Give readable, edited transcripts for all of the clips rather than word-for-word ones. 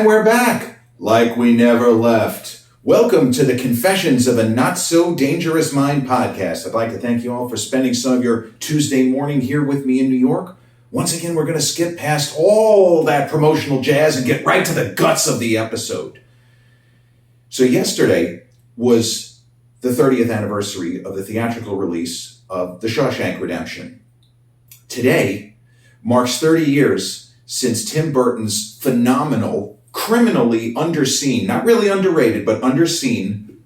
And we're back, like we never left. Welcome to the Confessions of a Not So Dangerous Mind podcast. I'd like to thank you all for spending some of your Tuesday morning here with me in New York. Once again, we're going to skip past all that promotional jazz and get right to the guts of the episode. So yesterday was the 30th anniversary of the theatrical release of The Shawshank Redemption. Today marks 30 years since Tim Burton's phenomenal, criminally underseen, not really underrated, but underseen,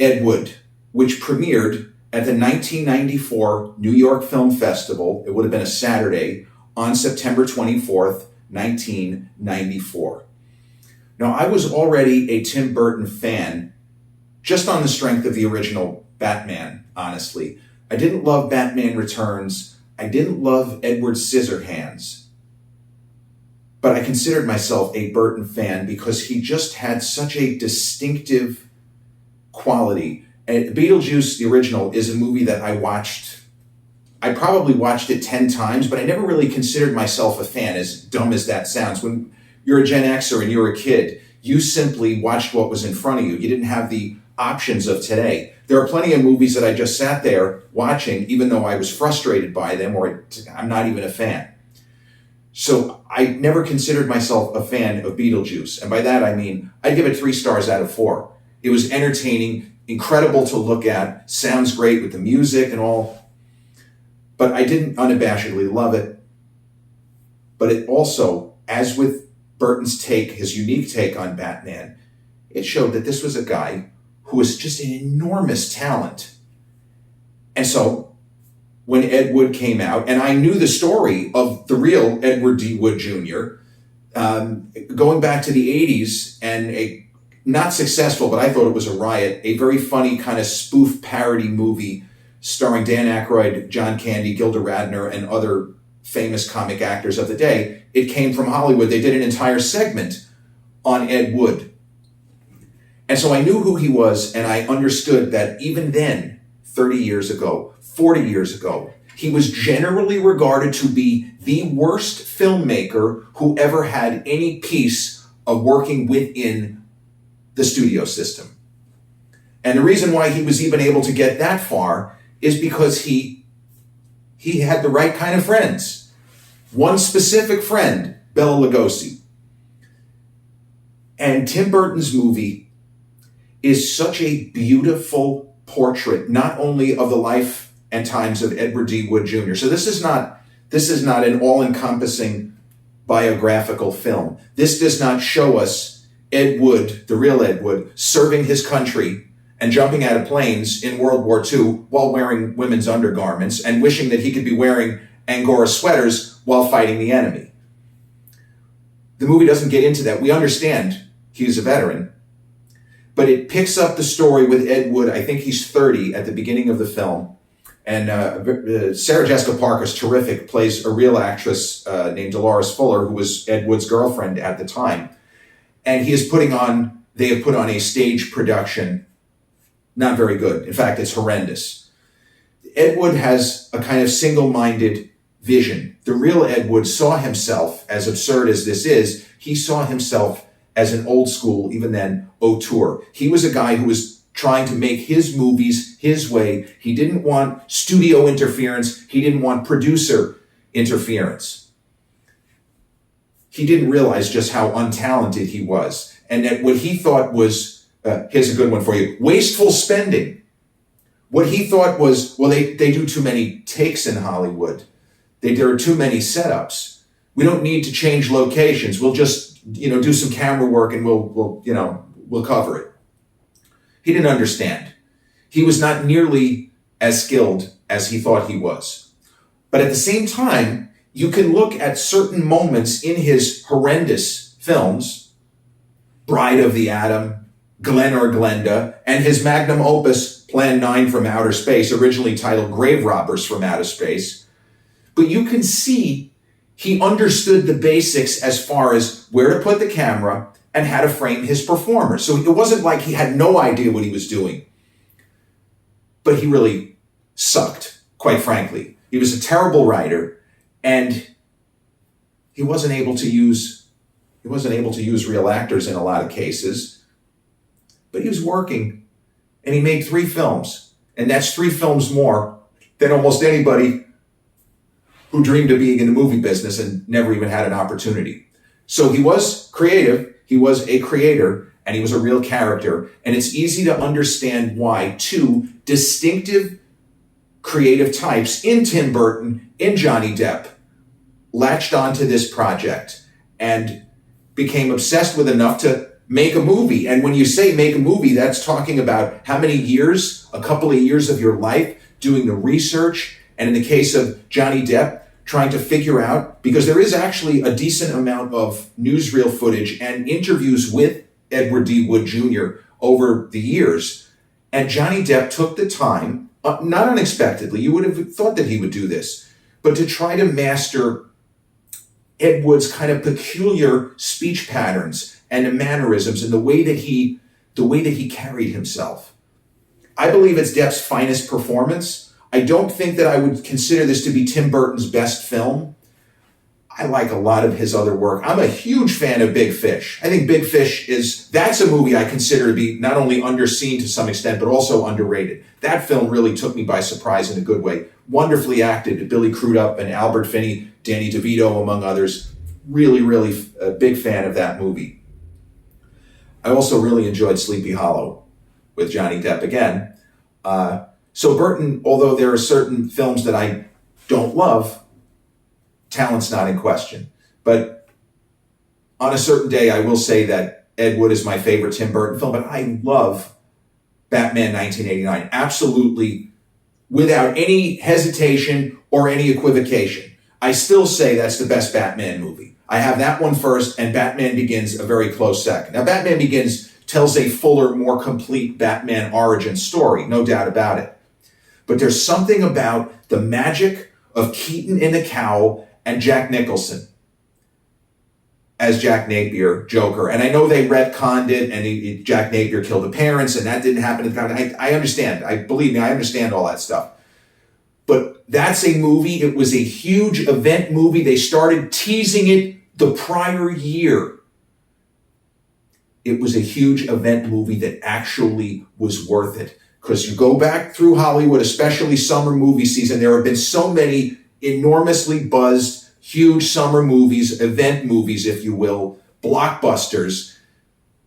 Ed Wood, which premiered at the 1994 New York Film Festival. It would have been a Saturday on September 24th, 1994. Now, I was already a Tim Burton fan just on the strength of the original Batman, honestly. I didn't love Batman Returns. I didn't love Edward Scissorhands. But I considered myself a Burton fan because he just had such a distinctive quality. And Beetlejuice, the original, is a movie that I watched. I probably watched it 10 times, but I never really considered myself a fan, as dumb as that sounds. When you're a Gen Xer and you're a kid, you simply watched what was in front of you. You didn't have the options of today. There are plenty of movies that I just sat there watching, even though I was frustrated by them, or I'm not even a fan. So I never considered myself a fan of Beetlejuice. And by that, I mean, I'd give it 3 stars out of 4. It was entertaining, incredible to look at, sounds great with the music and all. But I didn't unabashedly love it. But it also, as with Burton's take, his unique take on Batman, it showed that this was a guy who was just an enormous talent. And so when Ed Wood came out, and I knew the story of the real Edward D. Wood Jr., going back to the 80s, and a not successful, but I thought it was a riot, a very funny kind of spoof parody movie starring Dan Aykroyd, John Candy, Gilda Radner, and other famous comic actors of the day. It came from Hollywood. They did an entire segment on Ed Wood. And so I knew who he was, and I understood that even then, 30 years ago, 40 years ago, he was generally regarded to be the worst filmmaker who ever had any piece of working within the studio system. And the reason why he was even able to get that far is because he had the right kind of friends. One specific friend, Bela Lugosi. And Tim Burton's movie is such a beautiful portrait, not only of the life and times of Edward D. Wood Jr. So this is not an all-encompassing biographical film. This does not show us Ed Wood, the real Ed Wood, serving his country and jumping out of planes in World War II while wearing women's undergarments and wishing that he could be wearing Angora sweaters while fighting the enemy. The movie doesn't get into that. We understand he's a veteran, but it picks up the story with Ed Wood. I think he's 30 at the beginning of the film. And Sarah Jessica Parker's terrific, plays a real actress named Dolores Fuller, who was Ed Wood's girlfriend at the time. And they have put on a stage production, not very good. In fact, it's horrendous. Ed Wood has a kind of single-minded vision. The real Ed Wood saw himself, as absurd as this is, he saw himself as an old school, even then, auteur. He was a guy who was trying to make his movies his way. He didn't want studio interference. He didn't want producer interference. He didn't realize just how untalented he was. And that what he thought was, here's a good one for you, wasteful spending. What he thought was, well, they do too many takes in Hollywood. There are too many setups. We don't need to change locations. We'll just, do some camera work and we'll cover it. He didn't understand. He was not nearly as skilled as he thought he was. But at the same time, you can look at certain moments in his horrendous films, Bride of the Atom, Glen or Glenda, and his magnum opus, Plan 9 from Outer Space, originally titled Grave Robbers from Outer Space. But you can see he understood the basics as far as where to put the camera and how to frame his performers. So it wasn't like he had no idea what he was doing. But he really sucked, quite frankly. He was a terrible writer, and he wasn't able to use He wasn't able to use real actors in a lot of cases, but he was working, and he made 3 films. And that's 3 films more than almost anybody who dreamed of being in the movie business and never even had an opportunity. So he was creative, he was a creator, and he was a real character. And it's easy to understand why 2 distinctive creative types in Tim Burton, in Johnny Depp, latched onto this project and became obsessed with enough to make a movie. And when you say make a movie, that's talking about how many years, a couple of years of your life, doing the research. And in the case of Johnny Depp, trying to figure out, because there is actually a decent amount of newsreel footage and interviews with Edward D. Wood Jr. over the years. And Johnny Depp took the time, not unexpectedly, you would have thought that he would do this, but to try to master Ed Wood's kind of peculiar speech patterns and the mannerisms and the way that he carried himself. I believe it's Depp's finest performance. I don't think that I would consider this to be Tim Burton's best film. I like a lot of his other work. I'm a huge fan of Big Fish. I think Big Fish that's a movie I consider to be not only underseen to some extent, but also underrated. That film really took me by surprise in a good way. Wonderfully acted. Billy Crudup and Albert Finney, Danny DeVito, among others. Really, really a big fan of that movie. I also really enjoyed Sleepy Hollow with Johnny Depp again. So Burton, although there are certain films that I don't love, talent's not in question. But on a certain day, I will say that Ed Wood is my favorite Tim Burton film, but I love Batman 1989. Absolutely, without any hesitation or any equivocation. I still say that's the best Batman movie. I have that one first, and Batman Begins a very close second. Now, Batman Begins tells a fuller, more complete Batman origin story, no doubt about it. But there's something about the magic of Keaton in the cowl and Jack Nicholson as Jack Napier, Joker. And I know they retconned it, and Jack Napier killed the parents, and that didn't happen. I understand. Believe me, I understand all that stuff. But that's a movie. It was a huge event movie. They started teasing it the prior year. It was a huge event movie that actually was worth it. Because you go back through Hollywood, especially summer movie season, there have been so many enormously buzzed, huge summer movies, event movies, if you will, blockbusters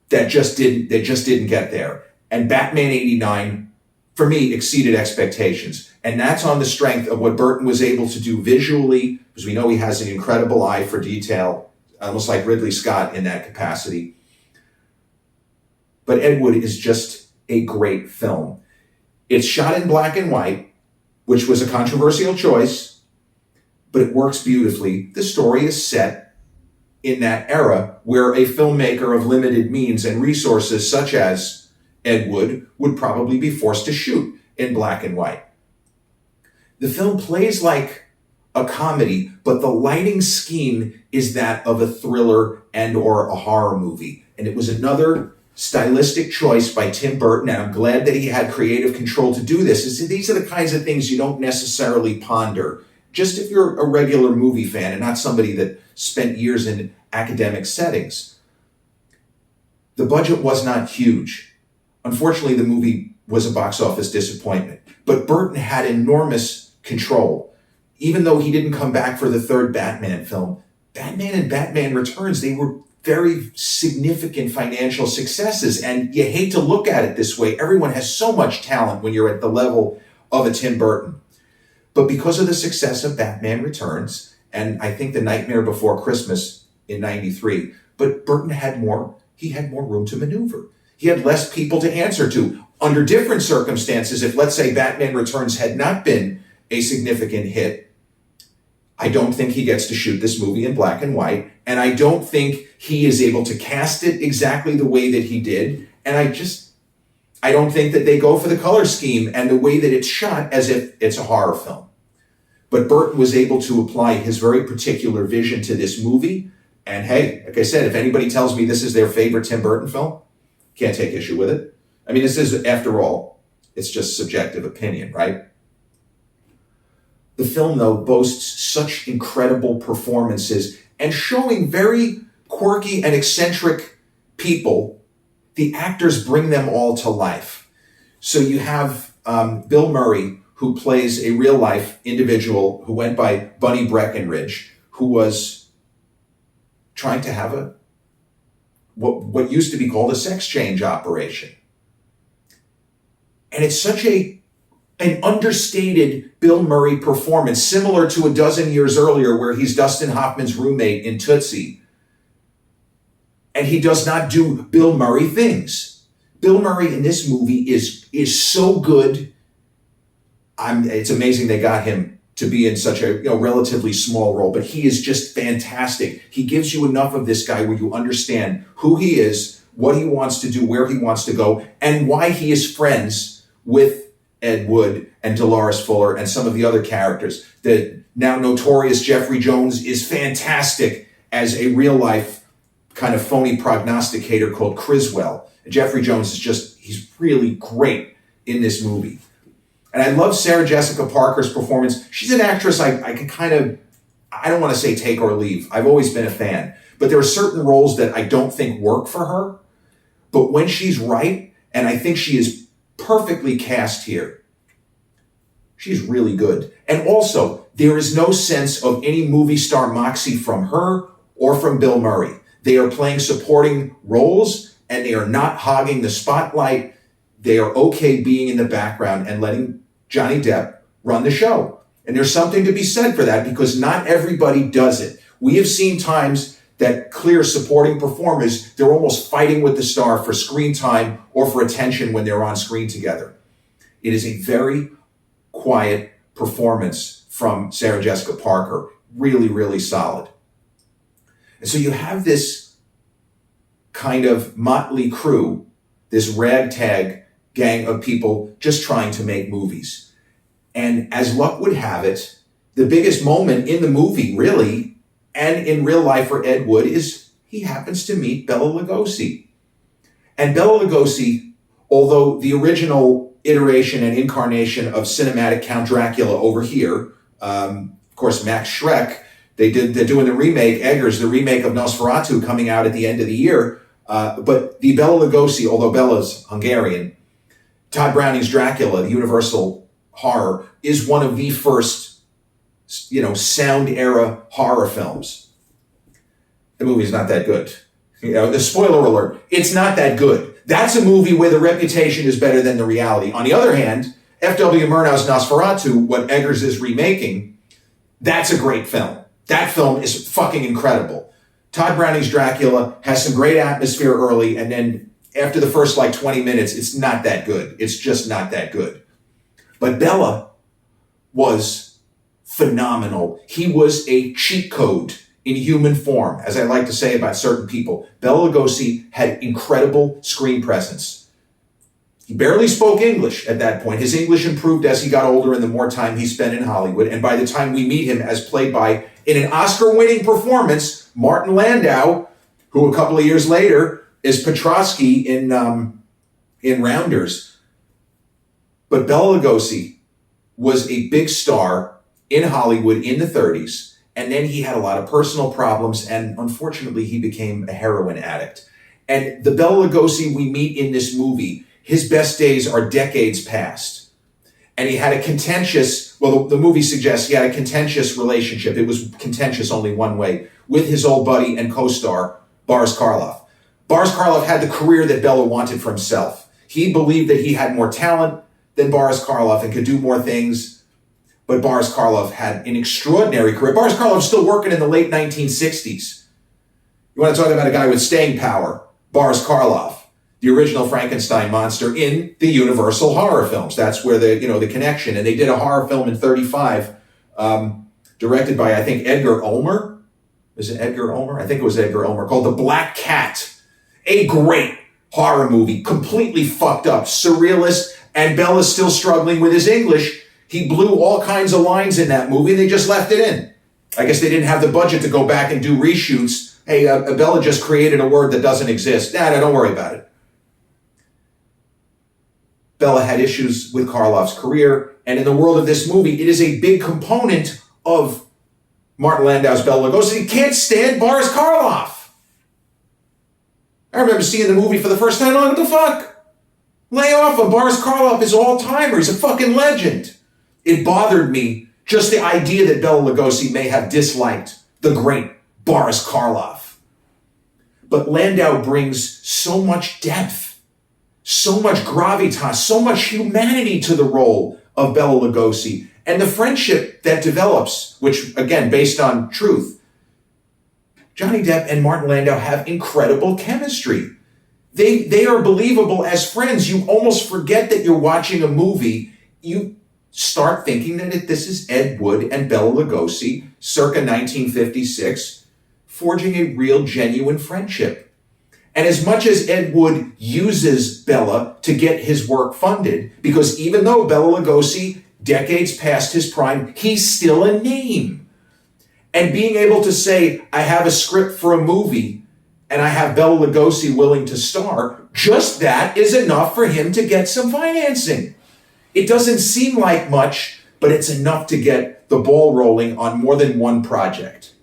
that just didn't get there. And Batman 89, for me, exceeded expectations. And that's on the strength of what Burton was able to do visually, because we know he has an incredible eye for detail, almost like Ridley Scott in that capacity. But Ed Wood is just a great film. It's shot in black and white, which was a controversial choice, but it works beautifully. The story is set in that era where a filmmaker of limited means and resources, such as Ed Wood, would probably be forced to shoot in black and white. The film plays like a comedy, but the lighting scheme is that of a thriller and or a horror movie. And it was another stylistic choice by Tim Burton, and I'm glad that he had creative control to do this. These are the kinds of things you don't necessarily ponder, just if you're a regular movie fan and not somebody that spent years in academic settings. The budget was not huge. Unfortunately, the movie was a box office disappointment, but Burton had enormous control. Even though he didn't come back for the third Batman film, Batman and Batman Returns, they were very significant financial successes. And you hate to look at it this way. Everyone has so much talent when you're at the level of a Tim Burton. But because of the success of Batman Returns, and I think The Nightmare Before Christmas in 93, but Burton had more room to maneuver. He had less people to answer to. Under different circumstances, if let's say Batman Returns had not been a significant hit, I don't think he gets to shoot this movie in black and white. And I don't think he is able to cast it exactly the way that he did. And I don't think that they go for the color scheme and the way that it's shot as if it's a horror film. But Burton was able to apply his very particular vision to this movie. And hey, like I said, if anybody tells me this is their favorite Tim Burton film, can't take issue with it. I mean, this is, after all, it's just subjective opinion, right? The film, though, boasts such incredible performances and showing very quirky and eccentric people, the actors bring them all to life. So you have Bill Murray, who plays a real-life individual who went by Bunny Breckenridge, who was trying to have what used to be called a sex change operation. And it's such an understated Bill Murray performance, similar to a dozen years earlier where he's Dustin Hoffman's roommate in Tootsie. And he does not do Bill Murray things. Bill Murray in this movie is so good. It's amazing they got him to be in such a relatively small role, but he is just fantastic. He gives you enough of this guy where you understand who he is, what he wants to do, where he wants to go, and why he is friends with Ed Wood and Dolores Fuller and some of the other characters. The now notorious Jeffrey Jones is fantastic as a real-life kind of phony prognosticator called Criswell. Jeffrey Jones he's really great in this movie. And I love Sarah Jessica Parker's performance. She's an actress I can I don't want to say take or leave. I've always been a fan. But there are certain roles that I don't think work for her. But when she's right, and I think she is perfectly cast here, she's really good. And also, there is no sense of any movie star moxie from her or from Bill Murray. They are playing supporting roles, and they are not hogging the spotlight. They are okay being in the background and letting Johnny Depp run the show. And there's something to be said for that, because not everybody does it. We have seen times that clear supporting performers, they're almost fighting with the star for screen time or for attention when they're on screen together. It is a very quiet performance from Sarah Jessica Parker. Really, really solid. And so you have this kind of motley crew, this ragtag gang of people just trying to make movies. And as luck would have it, the biggest moment in the movie, really, and in real life for Ed Wood, is he happens to meet Bela Lugosi. And Bela Lugosi, although the original iteration and incarnation of cinematic Count Dracula over here, of course, Max Schreck, they're doing the remake, Eggers, the remake of Nosferatu coming out at the end of the year. But the Bela Lugosi, although Bela's Hungarian, Todd Browning's Dracula, the Universal horror, is one of the first, sound era horror films. The movie's not that good. The spoiler alert, it's not that good. That's a movie where the reputation is better than the reality. On the other hand, F.W. Murnau's Nosferatu, what Eggers is remaking, that's a great film. That film is fucking incredible. Todd Browning's Dracula has some great atmosphere early, and then after the first 20 minutes, it's not that good. It's just not that good. But Bela was phenomenal. He was a cheat code in human form, as I like to say about certain people. Bela Lugosi had incredible screen presence. He barely spoke English at that point. His English improved as he got older and the more time he spent in Hollywood. And by the time we meet him as played by, in an Oscar-winning performance, Martin Landau, who a couple of years later is Petrovsky in Rounders. But Bela Lugosi was a big star in Hollywood in the 30s, and then he had a lot of personal problems, and unfortunately he became a heroin addict. And the Bela Lugosi we meet in this movie, his best days are decades past. And he had a contentious, the movie suggests he had a contentious relationship. It was contentious only one way, with his old buddy and co-star, Boris Karloff. Boris Karloff had the career that Bela wanted for himself. He believed that he had more talent than Boris Karloff and could do more things. But Boris Karloff had an extraordinary career. Boris Karloff's still working in the late 1960s. You want to talk about a guy with staying power? Boris Karloff, the original Frankenstein monster in the Universal horror films. That's where the connection. And they did a horror film in 1935, directed by, I think, Edgar Ulmer. Was it Edgar Ulmer? I think it was Edgar Ulmer, called The Black Cat. A great horror movie, completely fucked up, surrealist, and Bela's still struggling with his English. He blew all kinds of lines in that movie, and they just left it in. I guess they didn't have the budget to go back and do reshoots. Hey, Bela just created a word that doesn't exist. Nah, don't worry about it. Bela had issues with Karloff's career, and in the world of this movie, it is a big component of Martin Landau's Bela Lugosi. He can't stand Boris Karloff. I remember seeing the movie for the first time. What the fuck? Lay off him. Boris Karloff is all-timer. He's a fucking legend. It bothered me, just the idea that Bela Lugosi may have disliked the great Boris Karloff. But Landau brings so much depth, so much gravitas, so much humanity to the role of Bela Lugosi. And the friendship that develops, which, again, based on truth, Johnny Depp and Martin Landau have incredible chemistry. They are believable as friends. You almost forget that you're watching a movie. You start thinking that this is Ed Wood and Bela Lugosi, circa 1956, forging a real, genuine friendship. And as much as Ed Wood uses Bela to get his work funded, because even though Bela Lugosi, decades past his prime, he's still a name. And being able to say, I have a script for a movie and I have Bela Lugosi willing to star, just that is enough for him to get some financing. It doesn't seem like much, but it's enough to get the ball rolling on more than one project.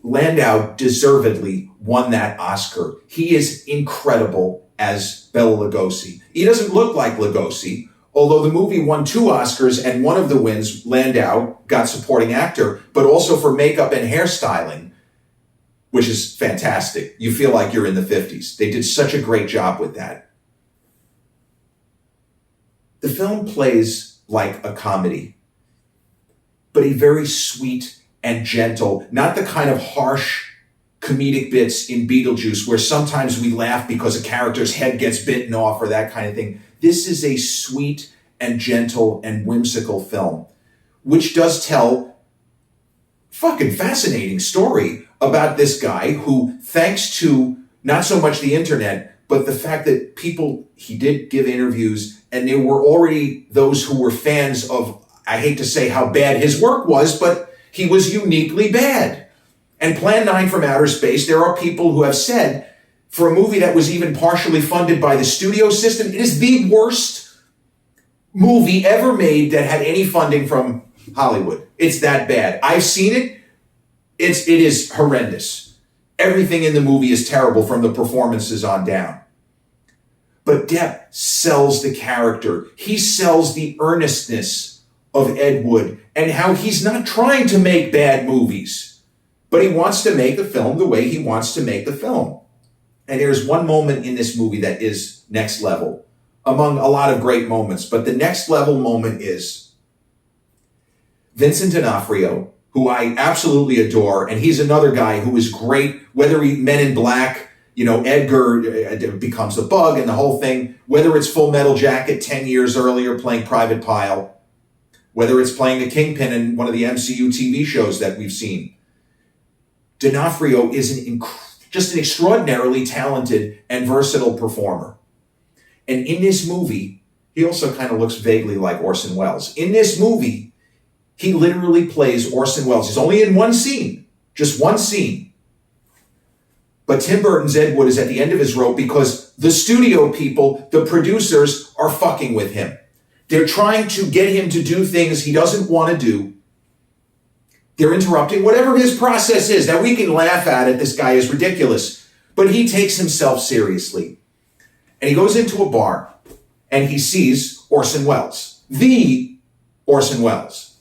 Landau deservedly won that Oscar. He is incredible as Bela Lugosi. He doesn't look like Lugosi, although the movie won 2 Oscars, and one of the wins, Landau got supporting actor, but also for makeup and hairstyling, which is fantastic. You feel like you're in the 50s. They did such a great job with that. The film plays like a comedy, but a very sweet and gentle, not the kind of harsh comedic bits in Beetlejuice where sometimes we laugh because a character's head gets bitten off or that kind of thing. This is a sweet and gentle and whimsical film, which does tell fucking fascinating story about this guy who, thanks to not so much the internet, but the fact that people, he did give interviews, and there were already those who were fans of, I hate to say how bad his work was, but he was uniquely bad. And Plan 9 from Outer Space, there are people who have said, for a movie that was even partially funded by the studio system, it is the worst movie ever made that had any funding from Hollywood. It's that bad. I've seen it. It is horrendous. Everything in the movie is terrible from the performances on down. But Depp sells the character. He sells the earnestness of Ed Wood and how he's not trying to make bad movies, but he wants to make the film the way he wants to make the film. And there's one moment in this movie that is next level, among a lot of great moments. But the next level moment is Vincent D'Onofrio, who I absolutely adore, and he's another guy who is great, whether he Men in Black, Edgar becomes the Bug and the whole thing, whether it's Full Metal Jacket 10 years earlier playing Private Pile, whether it's playing the Kingpin in one of the MCU TV shows that we've seen. D'Onofrio is just an extraordinarily talented and versatile performer. And in this movie, he also kind of looks vaguely like Orson Welles. In this movie, he literally plays Orson Welles. He's only in one scene, just one scene. But Tim Burton's Ed Wood is at the end of his rope because the studio people, the producers, are fucking with him. They're trying to get him to do things he doesn't want to do. They're interrupting whatever his process is. Now, we can laugh at it. This guy is ridiculous. But he takes himself seriously. And he goes into a bar and he sees Orson Welles, the Orson Welles.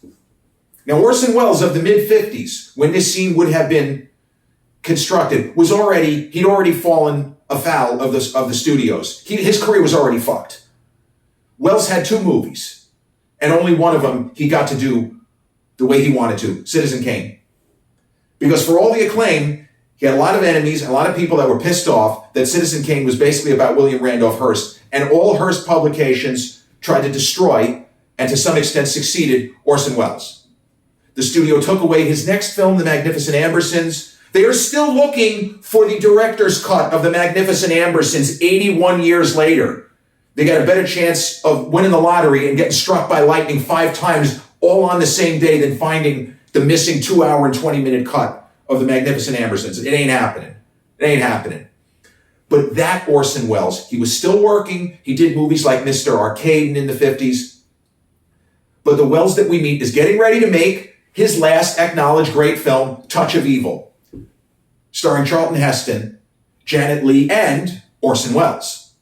Now, Orson Welles of the mid-50s, when this scene would have been constructed, he'd already fallen afoul of the studios. His career was already fucked. Welles had 2 movies, and only one of them he got to do the way he wanted to, Citizen Kane. Because for all the acclaim, he had a lot of enemies, a lot of people that were pissed off that Citizen Kane was basically about William Randolph Hearst, and all Hearst publications tried to destroy, and to some extent succeeded, Orson Welles. The studio took away his next film, The Magnificent Ambersons. They are still looking for the director's cut of The Magnificent Ambersons 81 years later. They got a better chance of winning the lottery and getting struck by lightning 5 times all on the same day than finding the missing 2-hour and 20-minute cut of The Magnificent Ambersons. It ain't happening. It ain't happening. But that Orson Welles, he was still working. He did movies like Mr. Arcade in the 50s. But the Welles that we meet is getting ready to make his last acknowledged great film, Touch of Evil, starring Charlton Heston Janet Leigh, and Orson Welles.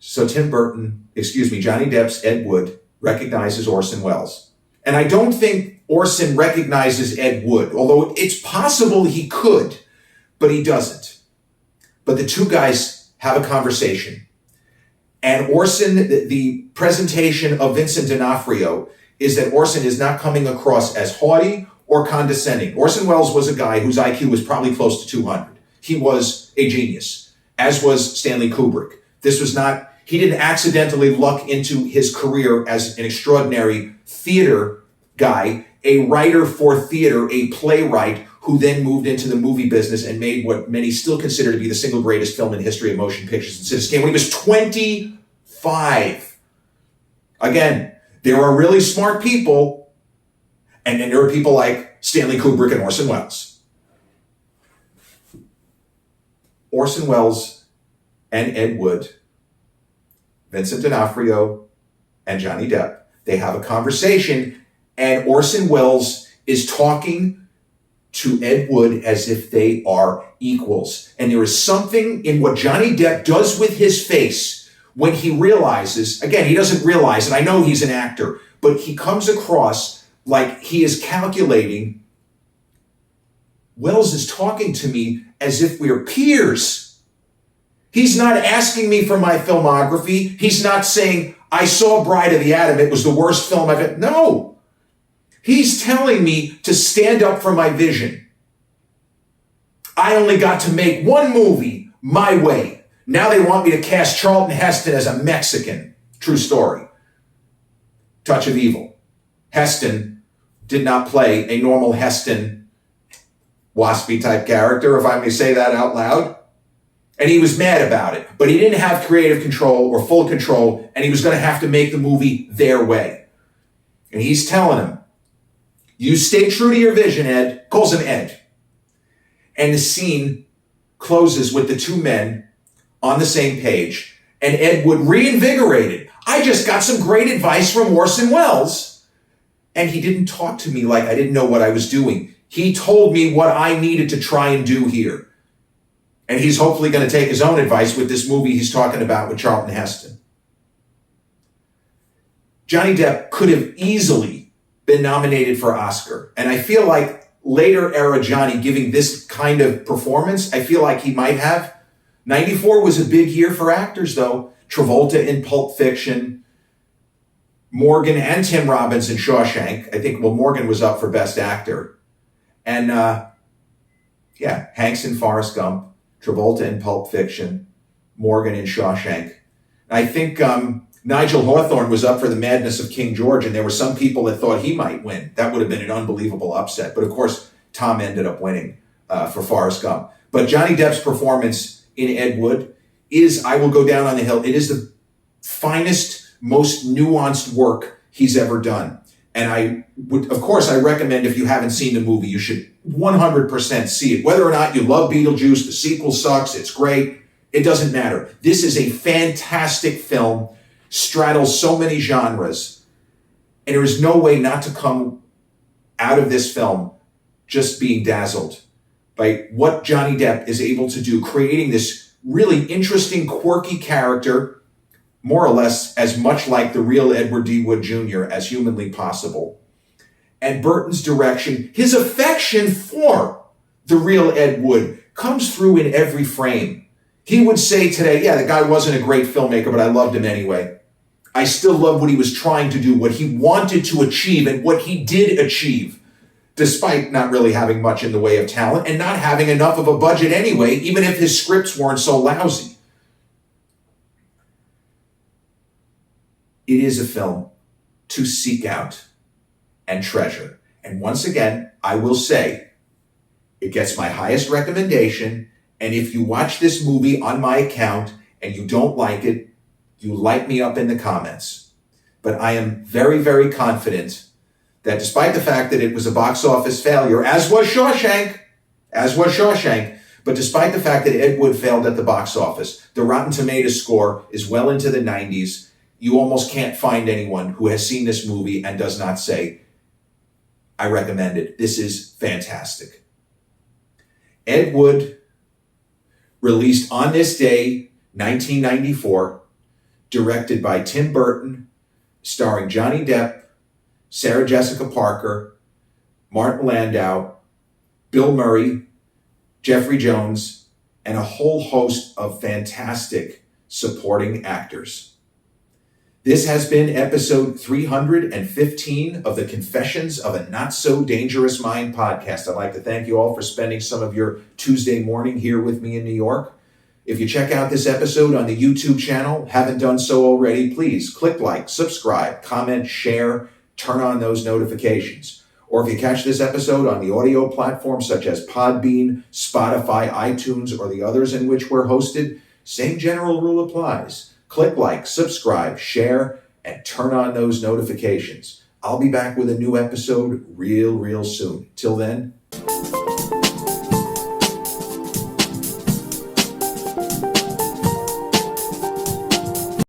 So Johnny Depp's Ed Wood recognizes Orson Welles. And I don't think Orson recognizes Ed Wood, although it's possible he could, but he doesn't. But the two guys have a conversation. And Orson, the presentation of Vincent D'Onofrio is that Orson is not coming across as haughty or condescending. Orson Welles was a guy whose IQ was probably close to 200. He was a genius, as was Stanley Kubrick. He didn't accidentally luck into his career as an extraordinary theater guy, a writer for theater, a playwright who then moved into the movie business and made what many still consider to be the single greatest film in history of motion pictures and Citizen Kane when he was 25. Again, there are really smart people, and then there are people like Stanley Kubrick and Orson Welles. Orson Welles and Ed Wood, Vincent D'Onofrio, and Johnny Depp, they have a conversation, and Orson Welles is talking to Ed Wood as if they are equals. And there is something in what Johnny Depp does with his face when he realizes, again, he doesn't realize, and I know he's an actor, but he comes across like he is calculating. Welles is talking to me as if we're peers. He's not asking me for my filmography. He's not saying, I saw Bride of the Atom, it was the worst film I've ever. No. He's telling me to stand up for my vision. I only got to make one movie my way. Now they want me to cast Charlton Heston as a Mexican. True story. Touch of Evil. Heston did not play a normal Heston waspy type character, if I may say that out loud. And he was mad about it, but he didn't have creative control or full control, and he was going to have to make the movie their way. And he's telling him, you stay true to your vision, Ed. Calls him Ed. And the scene closes with the two men on the same page, and Ed Wood reinvigorated. I just got some great advice from Orson Welles, and he didn't talk to me like I didn't know what I was doing. He told me what I needed to try and do here. And he's hopefully going to take his own advice with this movie he's talking about with Charlton Heston. Johnny Depp could have easily been nominated for Oscar. And I feel like later era Johnny giving this kind of performance, I feel like he might have. 94 was a big year for actors, though. Travolta in Pulp Fiction, Morgan and Tim Robbins in Shawshank. I think, Morgan was up for Best Actor. And, Hanks in Forrest Gump, Travolta in Pulp Fiction, Morgan in Shawshank. I think Nigel Hawthorne was up for The Madness of King George, and there were some people that thought he might win. That would have been an unbelievable upset. But of course, Tom ended up winning for Forrest Gump. But Johnny Depp's performance in Ed Wood is, I will go down on the hill, it is the finest, most nuanced work he's ever done. And I recommend, if you haven't seen the movie, you should 100% see it. Whether or not you love Beetlejuice, the sequel sucks, it's great, it doesn't matter. This is a fantastic film, straddles so many genres, and there is no way not to come out of this film just being dazzled by what Johnny Depp is able to do, creating this really interesting, quirky character, more or less as much like the real Edward D. Wood Jr. as humanly possible. And Burton's direction, his affection for the real Ed Wood comes through in every frame. He would say today, the guy wasn't a great filmmaker, but I loved him anyway. I still love what he was trying to do, what he wanted to achieve, and what he did achieve, despite not really having much in the way of talent and not having enough of a budget anyway, even if his scripts weren't so lousy. It is a film to seek out and treasure. And once again, I will say, it gets my highest recommendation. And if you watch this movie on my account and you don't like it, you light me up in the comments. But I am very, very confident that despite the fact that it was a box office failure, as was Shawshank, but despite the fact that Ed Wood failed at the box office, the Rotten Tomatoes score is well into the 90s. You almost can't find anyone who has seen this movie and does not say, I recommend it. This is fantastic. Ed Wood released on this day, 1994, directed by Tim Burton, starring Johnny Depp, Sarah Jessica Parker, Martin Landau, Bill Murray, Jeffrey Jones, and a whole host of fantastic supporting actors. This has been episode 315 of the Confessions of a Not So Dangerous Mind podcast. I'd like to thank you all for spending some of your Tuesday morning here with me in New York. If you check out this episode on the YouTube channel, haven't done so already, please click like, subscribe, comment, share, turn on those notifications. Or if you catch this episode on the audio platforms such as Podbean, Spotify, iTunes, or the others in which we're hosted, same general rule applies. Click like, subscribe, share, and turn on those notifications. I'll be back with a new episode real soon. Till then,